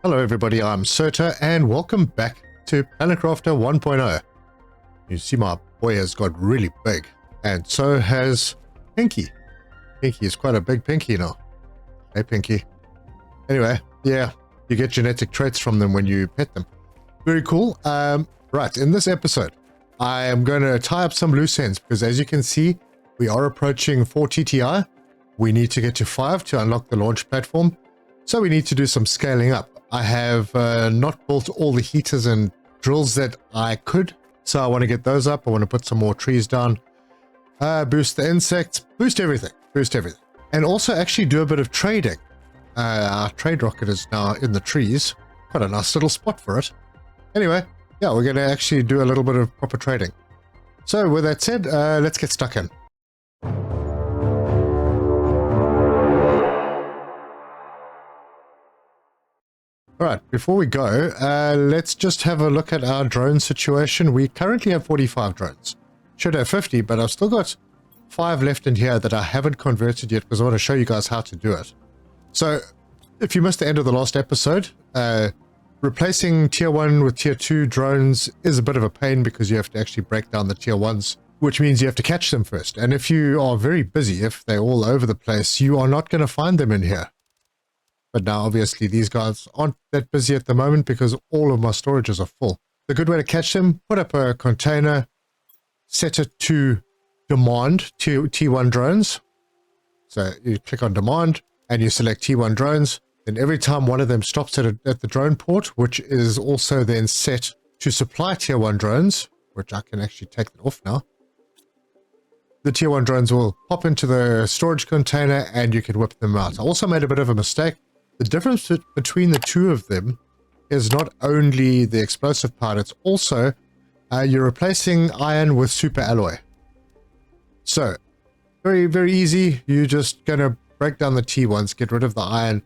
Hello everybody, I'm Serta and welcome back to Planetcrafter 1.0. You see my boy has got really big, and so has Pinky. Pinky is quite a big Pinky now. Hey Pinky. Anyway, yeah, you get genetic traits from them when you pet them. Very cool. Right, in this episode, I am going to tie up some loose ends because as you can see, we are approaching 4 TTI. We need to get to 5 to unlock the launch platform. So we need to do some scaling up. I have not built all the heaters and drills that I could, so I want to get those up. I want to put some more trees down, boost the insects, boost everything, and also actually do a bit of trading. Our trade rocket is now in the trees. Quite a nice little spot for it. Anyway, yeah, we're going to actually do a little bit of proper trading. So with that said, let's get stuck in. Alright, before we go, let's just have a look at our drone situation. We currently have 45 drones. Should have 50, but I've still got 5 left in here that I haven't converted yet because I want to show you guys how to do it. So, if you missed the end of the last episode, replacing tier 1 with tier 2 drones is a bit of a pain because you have to actually break down the tier 1s, which means you have to catch them first. And if you are very busy, if they're all over the place, you are not going to find them in here. But now, obviously, these guys aren't that busy at the moment because all of my storages are full. The good way to catch them, put up a container, set it to demand, T1 drones. So you click on demand and you select T1 drones. Then every time one of them stops at the drone port, which is also then set to supply tier 1 drones, which I can actually take that off now. The tier 1 drones will pop into the storage container and you can whip them out. I also made a bit of a mistake. The difference between the two of them is not only the explosive part, it's also you're replacing iron with super alloy. So, very, very easy. You're just going to break down the T1s, get rid of the iron,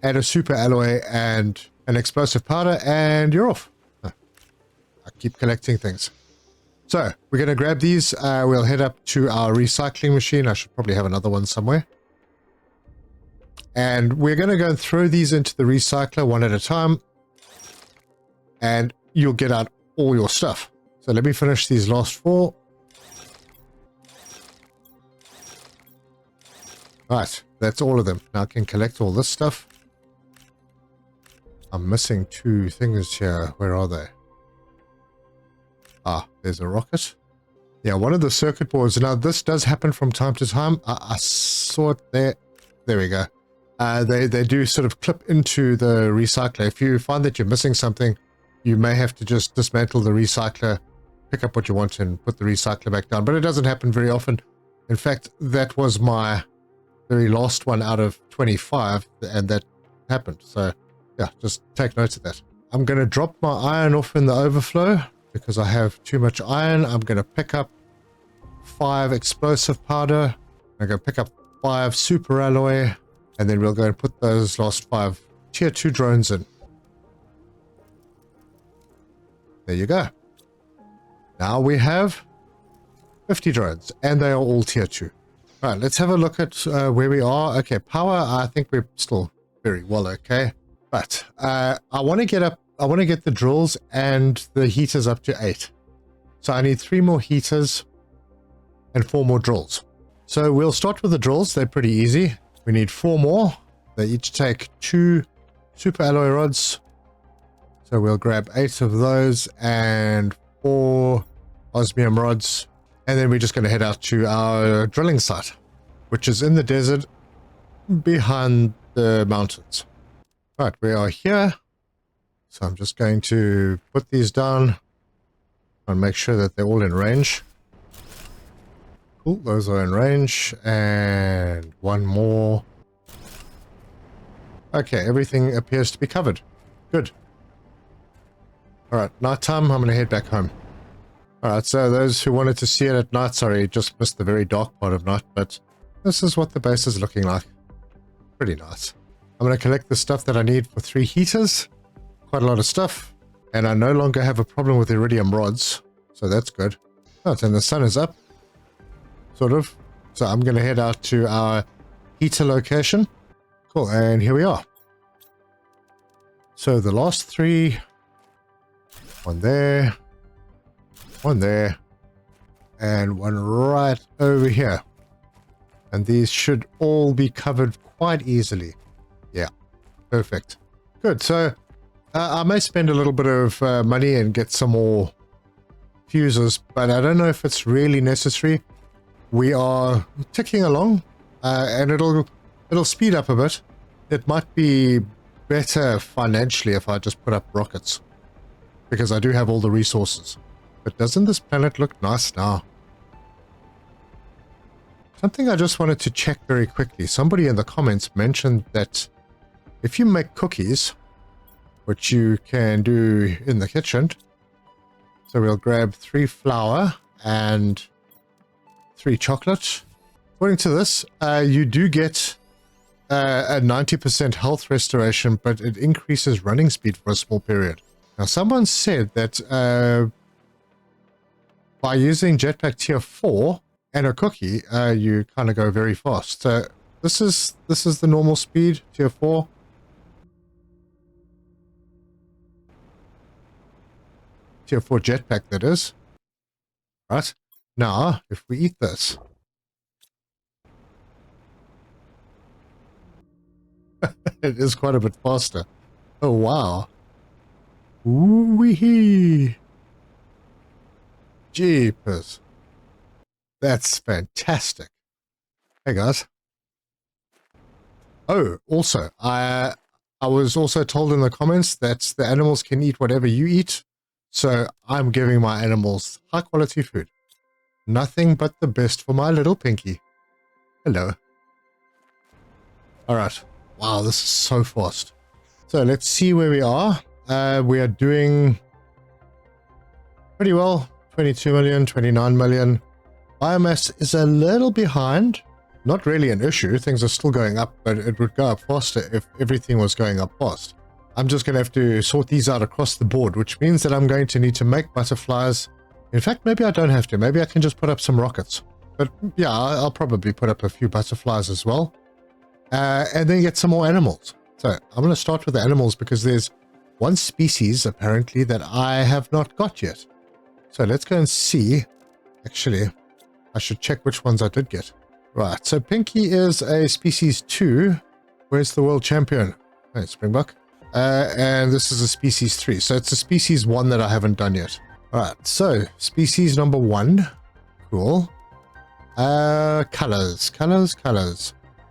add a super alloy and an explosive powder, and you're off. I keep collecting things. So, we're going to grab these. We'll head up to our recycling machine. I should probably have another one somewhere. And we're going to go and throw these into the recycler one at a time. And you'll get out all your stuff. So let me finish these last 4. Right, that's all of them. Now I can collect all this stuff. I'm missing 2 things here. Where are they? Ah, there's a rocket. Yeah, one of the circuit boards. Now this does happen from time to time. I saw it there. There we go. They do sort of clip into the recycler. If you find that you're missing something, you may have to just dismantle the recycler, pick up what you want and put the recycler back down. But it doesn't happen very often. In fact, that was my very last one out of 25 and that happened. So yeah, just take note of that. I'm going to drop my iron off in the overflow because I have too much iron. I'm going to pick up 5 explosive powder. I'm going to pick up 5 super alloy. And then we'll go and put those last 5 tier 2 drones in. There you go. Now we have 50 drones, and they are all tier 2. All right, let's have a look at where we are. Okay, power, I think we're still very well okay. But I want to get the drills and the heaters up to 8. So I need 3 more heaters and 4 more drills. So we'll start with the drills. They're pretty easy. We need 4 more. They each take 2 super alloy rods. So we'll grab 8 of those and 4 osmium rods. And then we're just going to head out to our drilling site, which is in the desert behind the mountains. Right, we are here. So I'm just going to put these down and make sure that they're all in range. Cool, those are in range, and 1 more. Okay, everything appears to be covered. Good. Alright, nighttime, I'm going to head back home. Alright, so those who wanted to see it at night, sorry, just missed the very dark part of night, but this is what the base is looking like. Pretty nice. I'm going to collect the stuff that I need for 3 heaters. Quite a lot of stuff. And I no longer have a problem with iridium rods, so that's good. Right, and the sun is up. Sort of. So I'm going to head out to our heater location. Cool, and here we are. So the last 3, one there, and one right over here. And these should all be covered quite easily. Yeah, perfect. Good, so I may spend a little bit of money and get some more fuses, but I don't know if it's really necessary. We are ticking along, and it'll speed up a bit. It might be better financially if I just put up rockets, because I do have all the resources. But doesn't this planet look nice now? Something I just wanted to check very quickly. Somebody in the comments mentioned that if you make cookies, which you can do in the kitchen, so we'll grab 3 flour and 3 chocolate. According to this, you do get a 90% health restoration, but it increases running speed for a small period. Now, someone said that by using jetpack tier 4 and a cookie, you kind of go very fast. So this is the normal speed, tier 4. Tier 4 jetpack, that is. Right. Now, if we eat this. It is quite a bit faster. Oh, wow. Ooh-wee. Jeepers. That's fantastic. Hey, guys. Oh, also, I was also told in the comments that the animals can eat whatever you eat. So I'm giving my animals high quality food. Nothing but the best for my little pinky. Hello. All right. Wow, this is so fast. So let's see where we are. We are doing pretty well. 22 million, 29 million. Biomass is a little behind. Not really an issue. Things are still going up, but it would go up faster if everything was going up fast. I'm just going to have to sort these out across the board, which means that I'm going to need to make butterflies. In fact, maybe I don't have to. Maybe I can just put up some rockets. But yeah, I'll probably put up a few butterflies as well. And then get some more animals. So I'm going to start with the animals because there's one species, apparently, that I have not got yet. So let's go and see. Actually, I should check which ones I did get. Right, so Pinky is a species 2. Where's the world champion? Hey, Springbok. And this is a species 3. So it's a species 1 that I haven't done yet. Alright, so species number 1. Cool. Colors.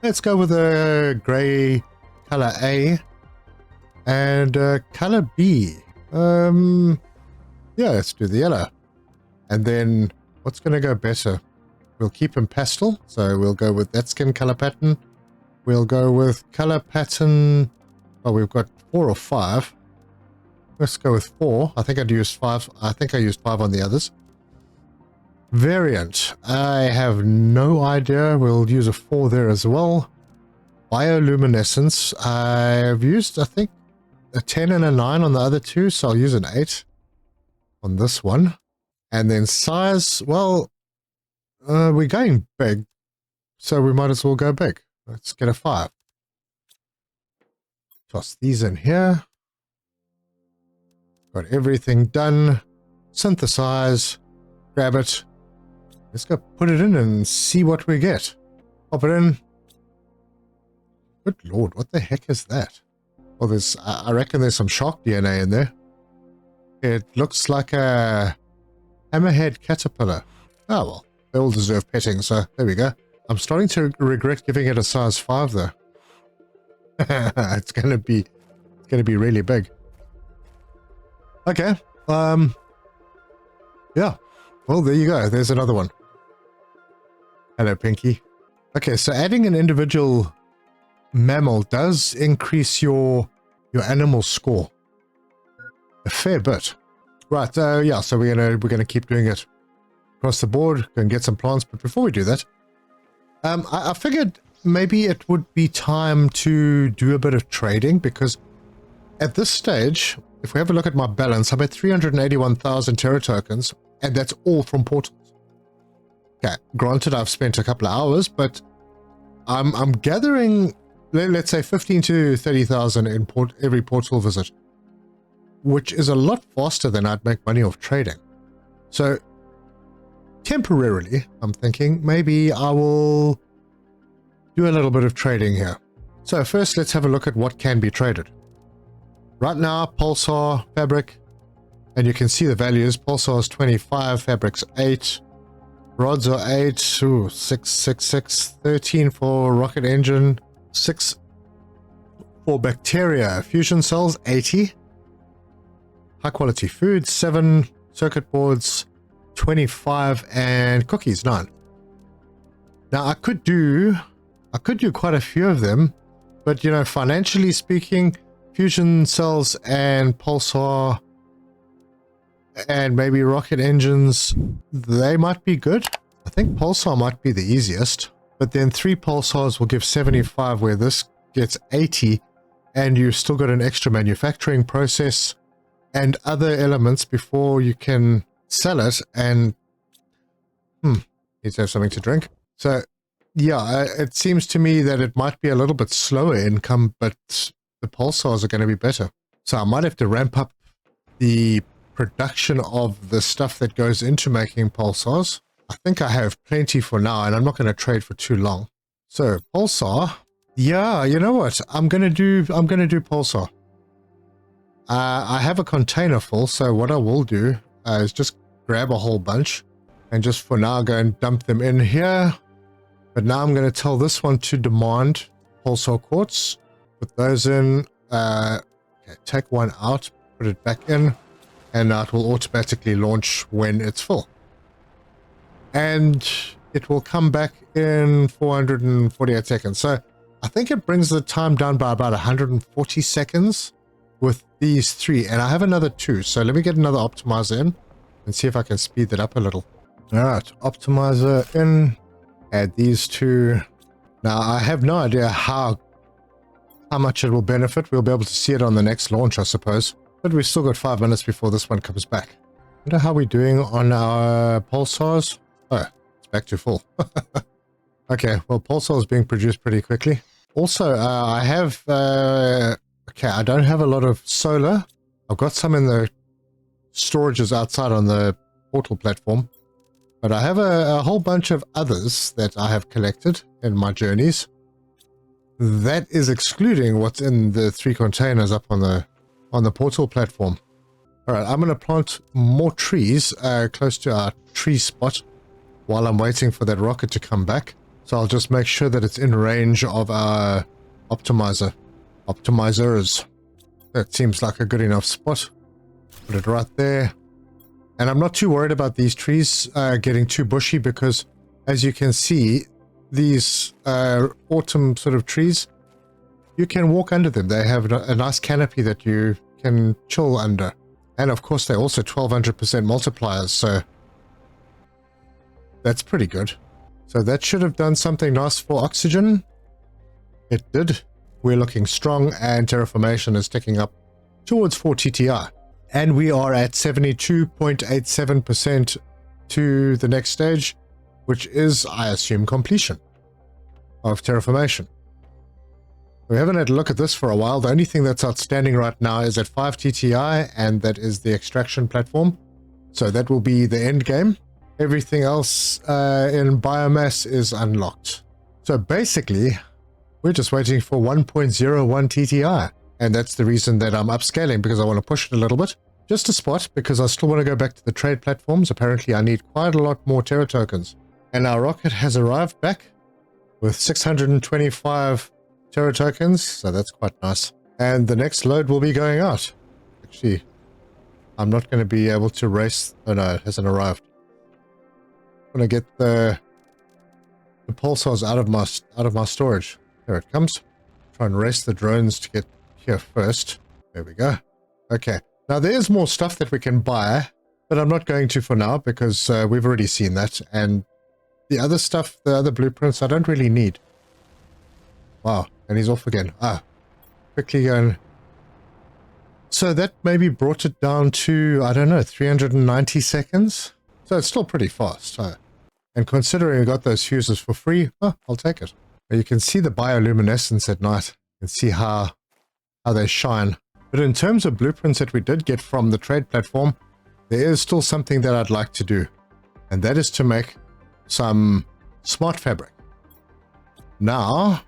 Let's go with a gray color A and color B. Yeah, let's do the yellow. And then what's going to go better? We'll keep him pastel. So we'll go with that skin color pattern. We'll go with color pattern. Oh, we've got 4 or 5. Let's go with 4. I think I'd used 5. I think I used 5 on the others. Variant. I have no idea. We'll use a 4 there as well. Bioluminescence. I've used, I think, a 10 and a 9 on the other 2, so I'll use an 8 on this one. And then size, well, we're going big, so we might as well go big. Let's get a 5. Toss these in here. Got everything done. Synthesize. Grab it. Let's go put it in and see what we get. Pop it in. Good lord, what the heck is that? Well, I reckon there's some shark DNA in there. It looks like a hammerhead caterpillar. Oh well, they all deserve petting, so there we go. I'm starting to regret giving it a size 5 though. It's gonna be really big. Okay. Yeah. Well, there you go. There's another one. Hello, Pinky. Okay, so adding an individual mammal does increase your animal score a fair bit. Right. Yeah. So we're gonna keep doing it across the board. Go and get some plants. But before we do that, I figured maybe it would be time to do a bit of trading, because at this stage, if we have a look at my balance, I'm at 381,000 Terra tokens, and that's all from portals. Okay, granted, I've spent a couple of hours, but I'm gathering let's say 15 to 30,000 in every portal visit, which is a lot faster than I'd make money off trading. So temporarily, I'm thinking maybe I will do a little bit of trading here. So first, let's have a look at what can be traded. Right now, pulsar, fabric, and you can see the values. Pulsar is 25, fabric's 8, rods are 8, ooh, 6, 6, 6, 13 for rocket engine, 6 for bacteria, fusion cells, 80, high quality food, 7, circuit boards, 25, and cookies, 9. Now I could do quite a few of them, but you know, financially speaking, fusion cells and pulsar and maybe rocket engines, they might be good. I think pulsar might be the easiest, but then 3 pulsars will give 75, where this gets 80, and you've still got an extra manufacturing process and other elements before you can sell it. And need to have something to drink. So yeah, it seems to me that it might be a little bit slower income, but the pulsars are going to be better. So I might have to ramp up the production of the stuff that goes into making pulsars. I think I have plenty for now, and I'm not going to trade for too long. So pulsar, yeah, you know what? I'm going to do pulsar. I have a container full, so what I will do is just grab a whole bunch and just for now go and dump them in here. But now I'm going to tell this one to demand pulsar quartz. Put those in. Okay, take one out, put it back in, and now it will automatically launch when it's full. And it will come back in 448 seconds. So I think it brings the time down by about 140 seconds with these 3. And I have another 2. So let me get another optimizer in and see if I can speed that up a little. All right, optimizer in. Add these 2. Now I have no idea how much it will benefit. We'll be able to see it on the next launch, I suppose. But we've still got 5 minutes before this one comes back. I wonder how we're doing on our pulsars. Oh, it's back to full. Okay, well, pulsar is being produced pretty quickly. Also, I have... okay, I don't have a lot of solar. I've got some in the storages outside on the portal platform. But I have a whole bunch of others that I have collected in my journeys. That is excluding what's in the 3 containers up on the portal platform. All right, I'm going to plant more trees close to our tree spot while I'm waiting for that rocket to come back. So I'll just make sure that it's in range of our optimizers. That seems like a good enough spot. Put it right there. And I'm not too worried about these trees getting too bushy, because as you can see, these autumn sort of trees, you can walk under them. They have a nice canopy that you can chill under. And of course, they're also 1200% multipliers, so that's pretty good. So that should have done something nice for oxygen. It did. We're looking strong, and terraformation is ticking up towards 4 TTI. And we are at 72.87% to the next stage, which is, I assume, completion of terraformation. We haven't had a look at this for a while. The only thing that's outstanding right now is at 5 TTI, and that is the extraction platform. So that will be the end game. Everything else in biomass is unlocked. So basically, we're just waiting for 1.01 TTI. And that's the reason that I'm upscaling, because I want to push it a little bit. Just a spot, because I still want to go back to the trade platforms. Apparently, I need quite a lot more Terra tokens. And our rocket has arrived back with 625 Terra tokens, so that's quite nice. And the next load will be going out. Actually, I'm not going to be able to race. Oh no, it hasn't arrived. I'm going to get the pulsars out of my storage. There it comes. Try and race the drones to get here first. There we go. Okay. Now there's more stuff that we can buy, but I'm not going to for now, because we've already seen that. And the other stuff, the other blueprints, I don't really need. Wow. And he's off again. Quickly going. So that maybe brought it down to, I don't know, 390 seconds. So it's still pretty fast. And considering I got those fuses for free, I'll take it. You can see the bioluminescence at night. You can see how they shine. But in terms of blueprints that we did get from the trade platform, there is still something that I'd like to do. And that is to make some smart fabric. Now,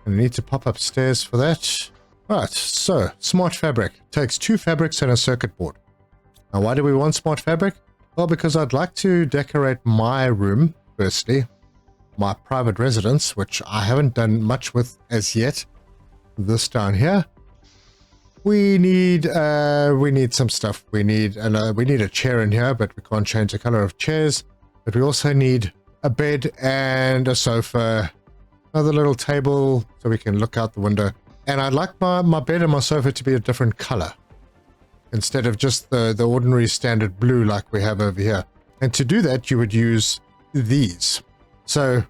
I need to pop upstairs for that. Right, so smart fabric takes 2 fabrics and a circuit board. Now, why do we want smart fabric? Well, because I'd like to decorate my room, firstly, my private residence, which I haven't done much with as yet. This down here. We need some stuff. We need a chair in here, but we can't change the color of chairs. But we also need a bed and a sofa, another little table so we can look out the window. And I'd like my bed and my sofa to be a different color instead of just the ordinary standard blue like we have over here. And to do that, you would use these. So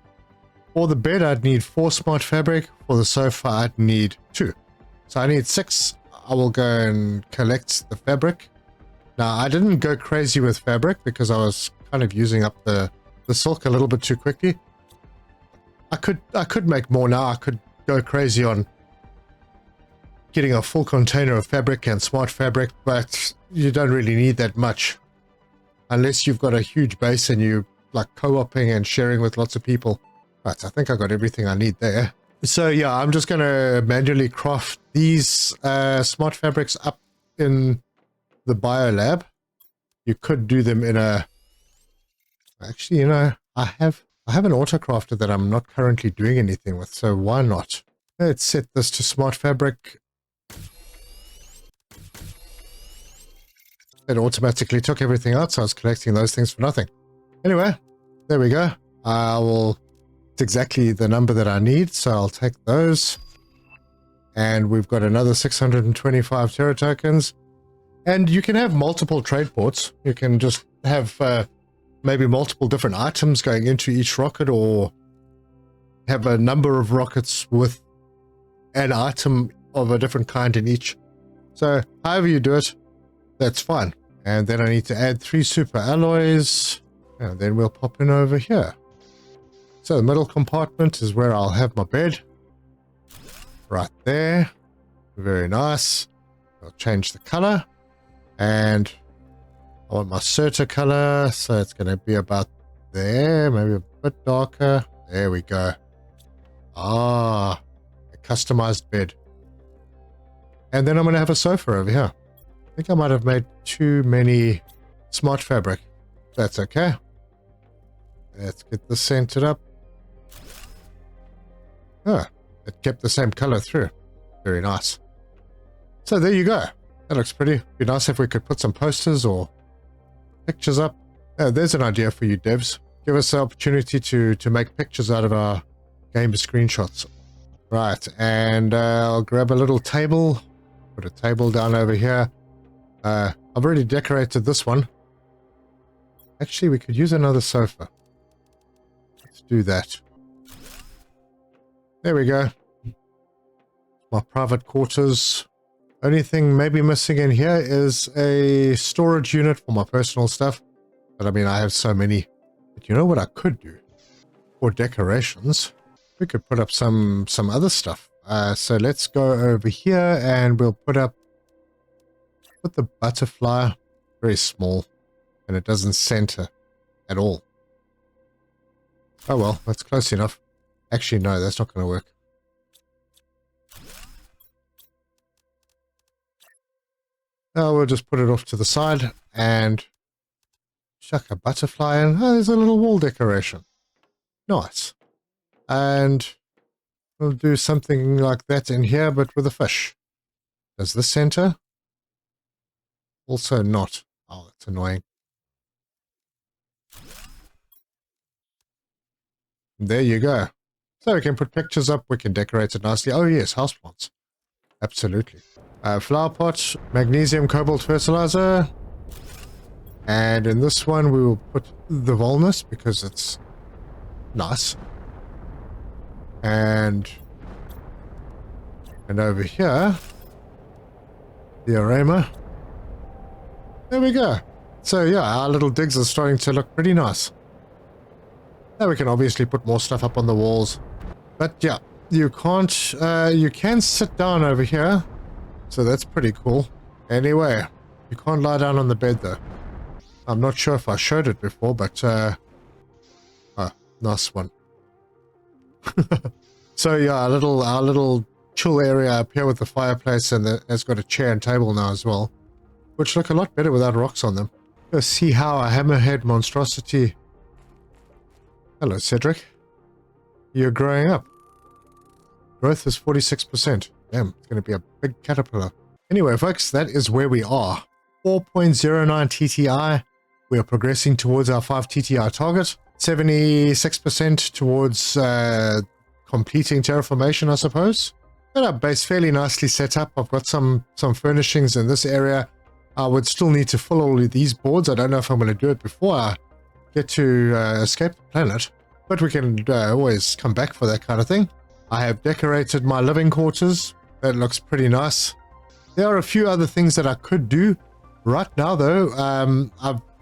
for the bed, I'd need 4 smart fabric. For the sofa, I'd need 2. So I need 6. I will go and collect the fabric. Now, I didn't go crazy with fabric because I was kind of using up the silk a little bit too quickly. I could make more now. I could go crazy on getting a full container of fabric and smart fabric, but you don't really need that much unless you've got a huge base and you like co-oping and sharing with lots of people. Right, I think I got everything I need there. So yeah, I'm just going to manually craft these smart fabrics up in the biolab. You could do them in a... Actually, you know, I have an autocrafter that I'm not currently doing anything with, so why not? Let's set this to smart fabric. It automatically took everything out, so I was collecting those things for nothing. Anyway, there we go. It's exactly the number that I need, so I'll take those. And we've got another 625 Terra tokens. And you can have multiple trade ports. You can just have maybe multiple different items going into each rocket, or have a number of rockets with an item of a different kind in each. So however you do it, that's fine. And then I need to add 3 super alloys, and then we'll pop in over here. So the middle compartment is where I'll have my bed. Right there. Very nice. I'll change the color. And I want my Certa color, so it's going to be about there, maybe a bit darker. There we go. Ah, a customized bed. And then I'm going to have a sofa over here. I think I might have made too many smart fabric. That's okay. Let's get this centered up. Oh, it kept the same color through. Very nice. So there you go. That looks pretty. Be nice if we could put some posters or pictures up. There's an idea for you devs. Give us the opportunity to make pictures out of our game screenshots. Right, and I'll grab a little table. Put a table down over here. I've already decorated this one. Actually, we could use another sofa. Let's do that. There we go. My private quarters. Only thing maybe missing in here is a storage unit for my personal stuff. But I mean, I have so many. But you know what I could do? For decorations, we could put up some other stuff. So let's go over here and we'll put the butterfly. Very small. And it doesn't center at all. Oh well, that's close enough. Actually, no, that's not going to work. Oh, we'll just put it off to the side and chuck a butterfly in. Oh, there's a little wall decoration. Nice. And we'll do something like that in here, but with a fish. Does this center? Also not. Oh, that's annoying. There you go. So we can put pictures up, we can decorate it nicely. Oh yes, houseplants. Absolutely. Flower pot, magnesium cobalt fertilizer. And in this one we will put the walnut because it's nice. And over here, the aroma. There we go. So yeah, our little digs are starting to look pretty nice. Now we can obviously put more stuff up on the walls. But yeah, you can't, you can sit down over here. So that's pretty cool. Anyway, you can't lie down on the bed though. I'm not sure if I showed it before, but, oh, nice one. So yeah, our little chill area up here with the fireplace, and it's got a chair and table now as well, which look a lot better without rocks on them. Let's see how a hammerhead monstrosity. Hello, Cedric. You're growing up. Growth is 46%. Damn, it's going to be a big caterpillar. Anyway, folks, that is where we are. 4.09 TTI. We are progressing towards our 5 TTI target. 76% towards completing terraformation, I suppose. Got our base fairly nicely set up. I've got some furnishings in this area. I would still need to fill all of these boards. I don't know if I'm going to do it before I get to escape the planet, but we can always come back for that kind of thing. I have decorated my living quarters. That looks pretty nice. There are a few other things that I could do. Right now, though,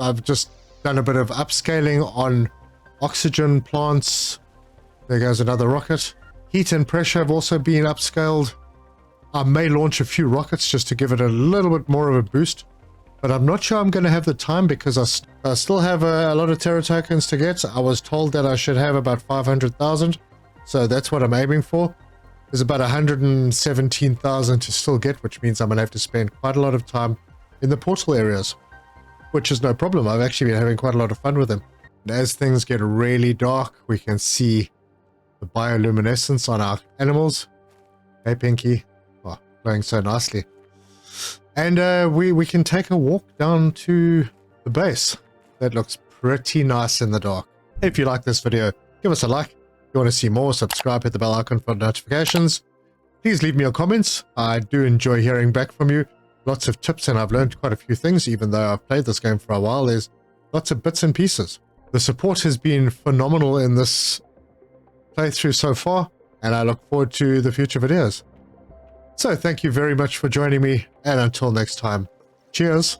I've just done a bit of upscaling on oxygen plants. There goes another rocket. Heat and pressure have also been upscaled. I may launch a few rockets just to give it a little bit more of a boost, but I'm not sure I'm going to have the time because I still have a lot of Terra tokens to get. I was told that I should have about 500,000, so that's what I'm aiming for. There's about 117,000 to still get, which means I'm going to have to spend quite a lot of time in the portal areas, which is no problem. I've actually been having quite a lot of fun with them. And as things get really dark, we can see the bioluminescence on our animals. Hey, Pinky. Oh, playing so nicely. And we can take a walk down to the base. That looks pretty nice in the dark. If you like this video, give us a like. If you want to see more, subscribe, hit the bell icon for notifications. Please leave me your comments. I do enjoy hearing back from you. Lots of tips, and I've learned quite a few things, even though I've played this game for a while. There's lots of bits and pieces. The support has been phenomenal in this playthrough so far, and I look forward to the future videos. So thank you very much for joining me, and until next time, cheers!